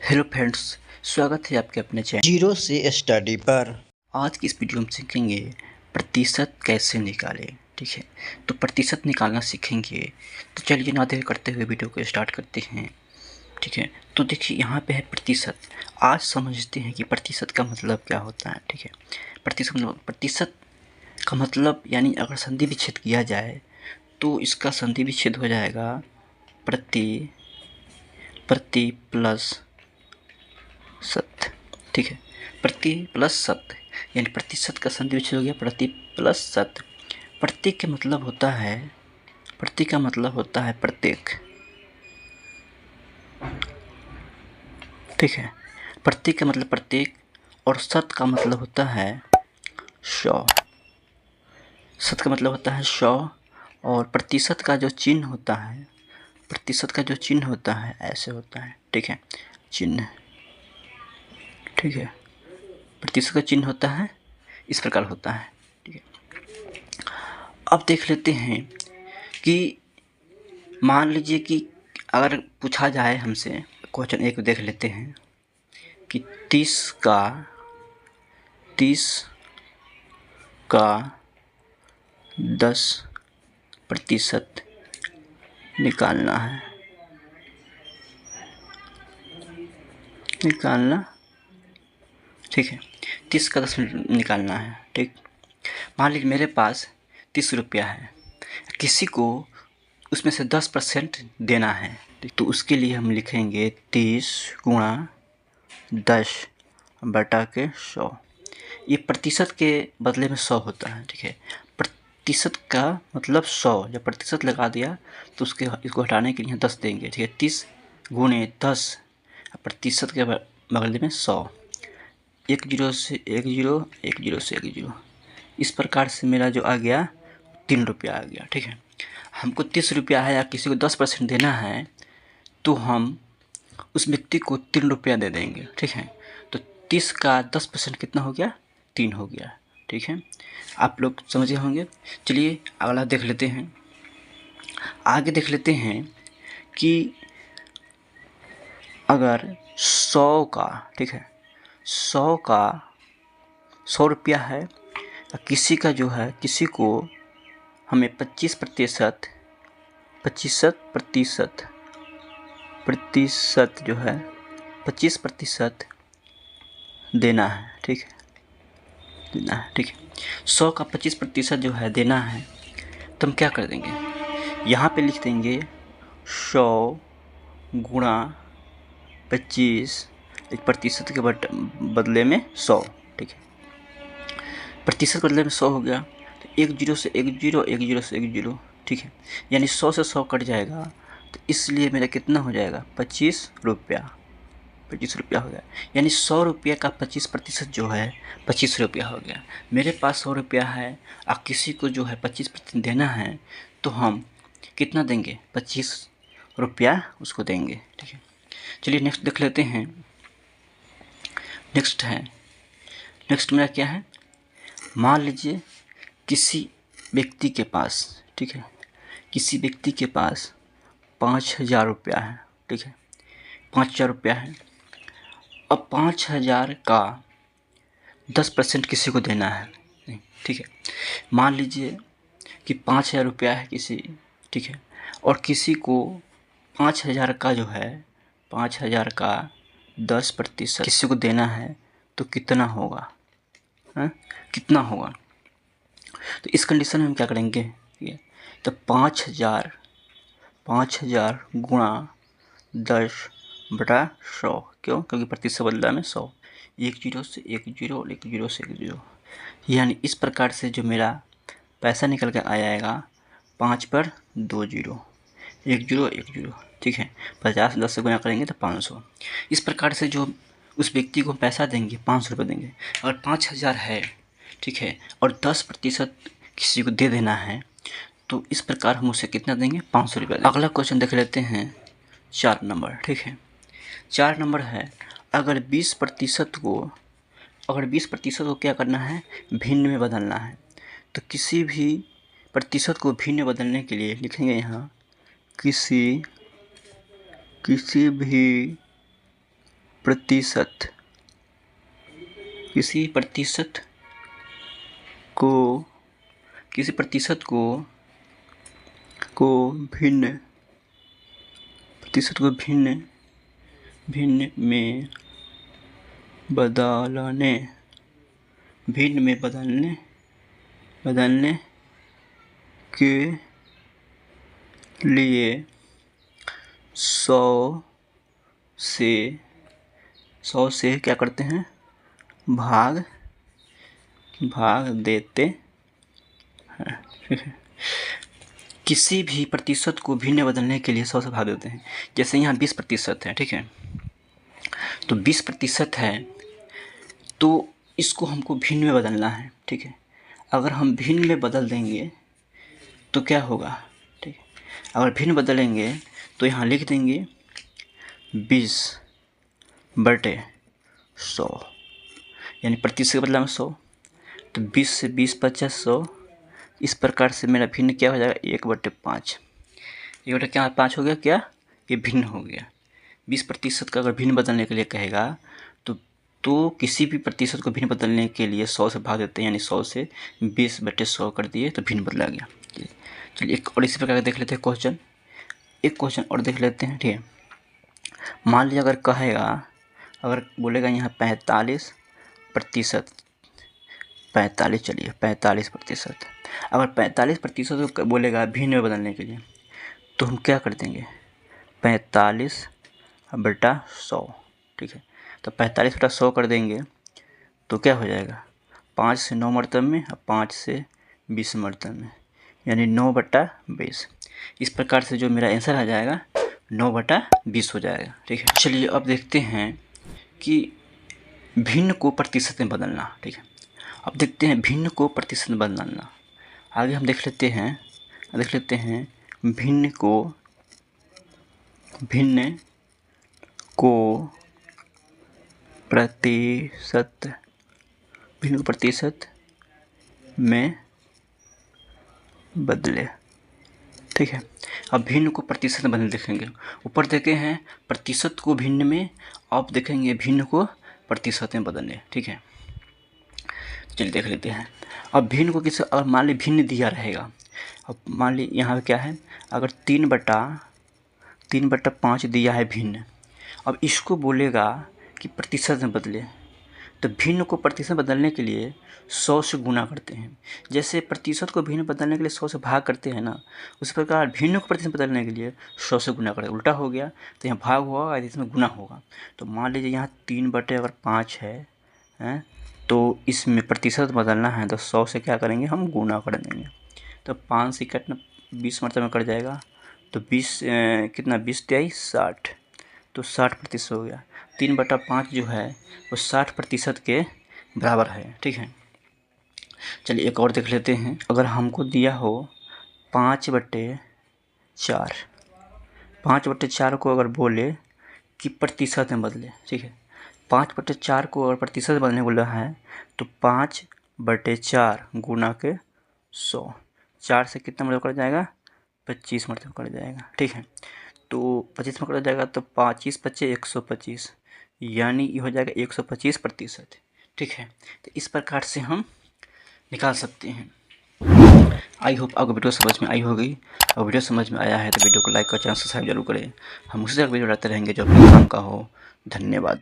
Hello friends, स्वागत है आपके अपने चैनल जीरो से स्टडी पर। आज की इस वीडियो में सीखेंगे प्रतिशत कैसे निकालें। ठीक है, तो प्रतिशत निकालना सीखेंगे। तो चलिए ना देर करते हुए वीडियो को स्टार्ट करते हैं। ठीक है, तो देखिए यहाँ पे है प्रतिशत। आज समझते हैं कि प्रतिशत का मतलब क्या होता है। ठीक है, प्रतिशत का मतलब यानी अगर संधि विच्छेद किया जाए तो इसका संधि विच्छेद हो जाएगा प्रति प्लस सत्य। ठीक है, प्रति प्लस सत्य यानी प्रतिशत का संधि विच्छेद हो गया प्रति प्लस सत्य। प्रति का मतलब होता है प्रत्येक। ठीक है, प्रति का मतलब प्रत्येक और सत का मतलब होता है 100। सत का मतलब होता है 100 और प्रतिशत का जो चिन्ह होता है ऐसे होता है। ठीक है, चिन्ह। ठीक है, प्रतिशत का चिन्ह होता है इस प्रकार होता है। ठीक है, अब देख लेते हैं कि मान लीजिए कि अगर पूछा जाए हमसे क्वेश्चन एक देख लेते हैं कि 30 का 10% निकालना है। ठीक है, 30 का 10 निकालना है। ठीक, मान लीजिए मेरे पास 30 रुपया है, किसी को उसमें से 10% देना है। तो उसके लिए हम लिखेंगे 30 गुणा 10 बटा के 100। ये प्रतिशत के बदले में 100 होता है। ठीक है, प्रतिशत का मतलब 100, जब प्रतिशत लगा दिया तो इसको हटाने के लिए 10 देंगे। ठीक है, 30 गुणे 10 प्रतिशत के बदले में 100। 1 जीरो से 1 जीरो, 1 जीरो से 1 जीरो, इस प्रकार से मेरा जो आ गया 3 रुपया आ गया। ठीक है, हमको 30 रुपया है या किसी को 10% देना है तो हम उस व्यक्ति को 3 रुपया दे देंगे। ठीक है, तो 30 का 10% कितना हो गया? 3 हो गया। ठीक है, आप लोग समझे होंगे। चलिए अगला देख लेते हैं। आगे देख लेते हैं कि अगर 100 का, ठीक है, 100 रुपया है, किसी का जो है, किसी को हमें 25% जो है 25% देना है। ठीक है, देना है। ठीक है, 100 का 25% जो है देना है, तो हम क्या कर देंगे, यहाँ पे लिख देंगे 100 गुणा 25, एक प्रतिशत के बदले में 100। ठीक है, प्रतिशत बदले में 100 हो गया, तो 1 जीरो से 1 जीरो, 1 जीरो से 1 जीरो। ठीक है, यानी 100 से 100 कट जाएगा, तो इसलिए मेरा कितना हो जाएगा? 25 रुपया हो गया। यानी 100 रुपये का 25% जो है 25 रुपया हो गया। मेरे पास 100 रुपया है और किसी को जो है 25% देना है, तो हम कितना देंगे? 25 रुपया उसको देंगे। ठीक है, चलिए नेक्स्ट देख लेते हैं। नेक्स्ट मेरा क्या है, मान लीजिए किसी व्यक्ति के पास, ठीक है, किसी व्यक्ति के पास 5,000 रुपया है। ठीक है, 5,000 रुपया है। अब 5,000 का 10% किसी को देना है। ठीक है, मान लीजिए कि 5,000 रुपया है किसी, ठीक है, और किसी को 5,000 का जो है 5,000 का 10% किसी को देना है, तो कितना होगा? कितना होगा? तो इस कंडीशन में हम क्या करेंगे? ठीक है, तो 5,000 गुणा 10 बटा 100। क्यों? क्योंकि प्रतिशत बदला में 100। 1 जीरो से 1 जीरो, 1 जीरो से 1 जीरो, यानी इस प्रकार से जो मेरा पैसा निकल के आ जाएगा 5 पर 2 जीरो, 1 जीरो 1 जीरो। ठीक है, 50 10 से गुना करेंगे तो 500। इस प्रकार से जो उस व्यक्ति को पैसा देंगे 500 रुपये देंगे। अगर 5,000 है, ठीक है, और 10% किसी को दे देना है, तो इस प्रकार हम उसे कितना देंगे? 500 रुपया। अगला क्वेश्चन देख लेते हैं 4 नंबर। ठीक है, 4 नंबर है, अगर 20% को क्या करना है? भिन्न में बदलना है। तो किसी भी प्रतिशत को भिन्न में बदलने के लिए लिखेंगे यहाँ किसी भी प्रतिशत किसी प्रतिशत को भिन्न में बदलने के लिए 100 से क्या करते हैं, भाग देते हैं। किसी भी प्रतिशत को भिन्न बदलने के लिए 100 से भाग देते हैं। जैसे यहाँ 20% है, ठीक है, तो 20% है तो इसको हमको भिन्न में बदलना है, ठीक है। अगर हम भिन्न में बदल देंगे तो क्या होगा, ठीक है। अगर भिन्न बदलेंगे तो यहाँ लिख देंगे 20/100, यानी प्रतिशत के बदला में 100, तो 20 से 20 50 100। इस प्रकार से मेरा भिन्न क्या हो जाएगा, 1/5। 1/5 हो गया, क्या ये भिन्न हो गया। 20% का अगर भिन्न बदलने के लिए कहेगा तो किसी भी प्रतिशत को भिन्न बदलने के लिए 100 से भाग देते हैं, यानी 100 से 20/100 कर दिए तो भिन्न बदला गया। चलिए एक और इसी प्रकार का देख लेते हैं क्वेश्चन। एक क्वेश्चन और देख लेते हैं, ठीक है। मान लीजिए अगर बोलेगा यहाँ 45%, 45, चलिए 45%। अगर 45% को बोलेगा भिन्न में बदलने के लिए तो हम क्या कर देंगे, 45/100, ठीक है। तो 45/100 कर देंगे तो क्या हो जाएगा, 5 से 9 मरतब में और 5 से 20 मरतब में, यानी 9/20। इस प्रकार से जो मेरा आंसर आ जाएगा 9/20 हो जाएगा, ठीक है। चलिए अब देखते हैं कि भिन्न को प्रतिशत में बदलना, ठीक है। अब देखते हैं भिन्न को प्रतिशत में बदलना। आगे हम देख लेते हैं भिन्न को प्रतिशत में बदले, ठीक है। अब भिन्न को प्रतिशत में बदल देखेंगे। ऊपर देखे हैं प्रतिशत को भिन्न में, अब देखेंगे भिन्न को प्रतिशत में बदलने, ठीक है। चलिए देख लेते हैं। अब भिन्न को किसी, और मान ली भिन्न दिया रहेगा। अब मान ली यहाँ क्या है, अगर 3/5 दिया है भिन्न, अब इसको बोलेगा कि प्रतिशत में बदले, तो भिन्न को प्रतिशत बदलने के लिए 100 से गुना करते हैं। जैसे प्रतिशत को भिन्न बदलने के लिए 100 से भाग करते हैं ना, उसी प्रकार भिन्न को प्रतिशत बदलने के लिए 100 से गुना करते हैं। उल्टा हो गया, तो यहाँ भाग हुआ, इसमें गुना होगा। तो मान लीजिए यहाँ 3/5 है, तो इसमें प्रतिशत बदलना है तो 100 से क्या करेंगे, हम गुना कर देंगे। तो 5 से कटना 20 मरतबा में कट जाएगा, तो 20 कितना, 20 × 60, तो 60% हो गया। 3/5 जो है वो 60% के बराबर है, ठीक है। चलिए एक और देख लेते हैं। अगर हमको दिया हो 5/4, 5/4 को अगर बोले कि प्रतिशत में बदले, ठीक है। 5/4 को अगर प्रतिशत में बदलने बोला है तो 5/4 गुना के 100, 4 से कितना मरतबा कट जाएगा, 25 मरतबा कट जाएगा, ठीक है। तो 25 में कट जाएगा तो 25 × 25 125, यानी ये हो जाएगा 125%, ठीक है। तो इस प्रकार से हम निकाल सकते हैं। आई होप आपको वीडियो समझ में आई होगी। अगर वीडियो समझ में आया है तो वीडियो को लाइक और चैनल सब्सक्राइब जरूर करें। हम उसी तरह वीडियो लाते रहेंगे जो अपने काम का हो। धन्यवाद।